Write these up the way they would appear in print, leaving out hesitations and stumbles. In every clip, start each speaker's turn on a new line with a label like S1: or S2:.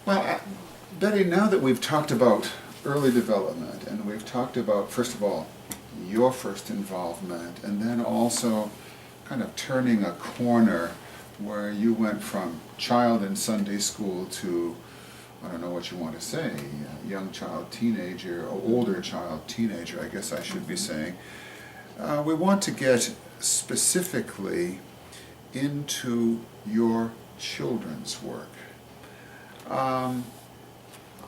S1: Well, Betty, now that we've talked about early development and we've talked about, first of all, your first involvement, and then also kind of turning a corner where you went from child in Sunday school to, I don't know what you want to say, young child, teenager, or older child, teenager, I guess I should be saying. We want to get specifically into your children's work.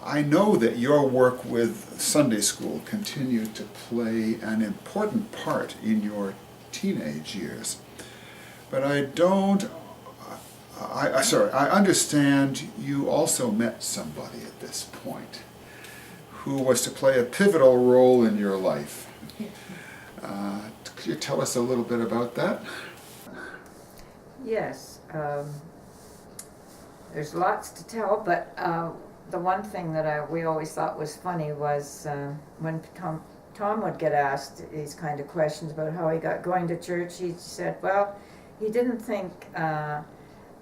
S1: I know that your work with Sunday school continued to play an important part in your teenage years, but I understand you also met somebody at this point who was to play a pivotal role in your life. Could you tell us a little bit about that?
S2: Yes, there's lots to tell, but the one thing that we always thought was funny was when Tom would get asked these kind of questions about how he got going to church, he said, well, he didn't think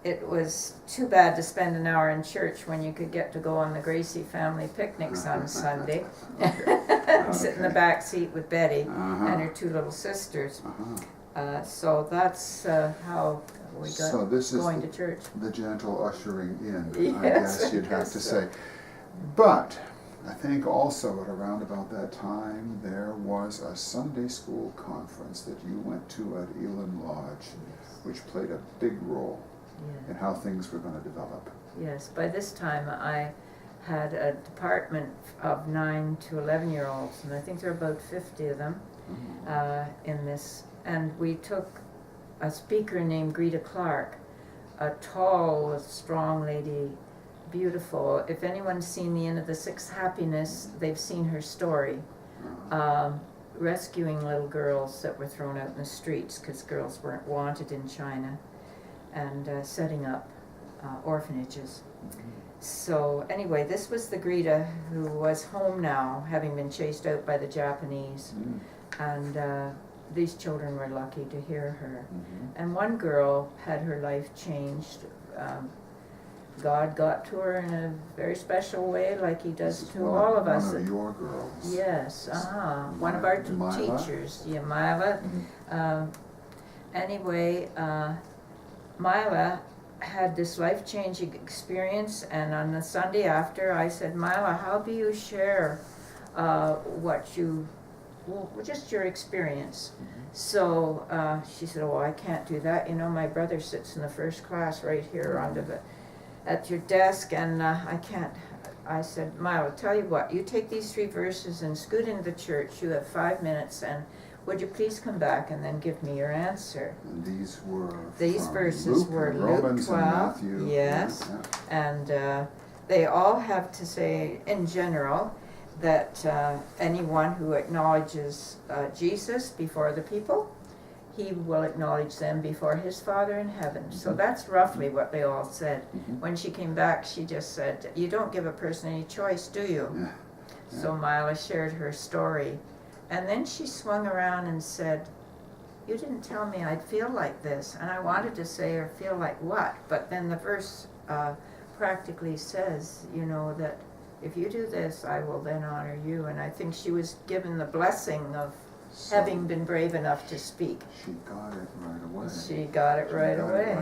S2: it was too bad to spend an hour in church when you could get to go on the Gracie family picnics on Sunday. Sit in the back seat with Betty and her two little sisters. So that's how we got going to church.
S1: The gentle ushering in,
S2: Yes,
S1: I guess you'd have to say. But I think also at around about that time there was a Sunday school conference that you went to at Elam Lodge, which played a big role in how things were going to develop.
S2: Yes, by this time I had a department of 9 to 11-year-olds, and I think there were about 50 of them in this. And we took a speaker named Greta Clark, a tall, strong lady, beautiful. If anyone's seen The End of the Sixth Happiness, they've seen her story. Rescuing little girls that were thrown out in the streets because girls weren't wanted in China, and setting up orphanages. So anyway, this was the Greta who was home now, having been chased out by the Japanese. And these children were lucky to hear her. And one girl had her life changed. God got to her in a very special way, like he does to all of us.
S1: One of your girls.
S2: Yes, one of our teachers, Mila. Anyway, Mila had this life-changing experience, and on the Sunday after, I said, Mila, how do you share just your experience? So she said, oh, I can't do that. You know, my brother sits in the first class right here at your desk, and I can't. I said, Mila, tell you what, you take these 3 verses and scoot into the church. You have 5 minutes, and would you please come back and then give me your answer?
S1: And these
S2: verses were Luke 12,
S1: and Matthew.
S2: Yes, and they all have to say, in general, that anyone who acknowledges Jesus before the people, he will acknowledge them before his Father in heaven. So that's roughly what they all said. When she came back, she just said, you don't give a person any choice, do you? So Mila shared her story. And then she swung around and said, you didn't tell me I'd feel like this. And I wanted to say, or feel like what? But then the verse practically says, you know, that if you do this, I will then honor you. And I think she was given the blessing of having been brave enough to speak.
S1: She got it right away.
S2: She got it right away.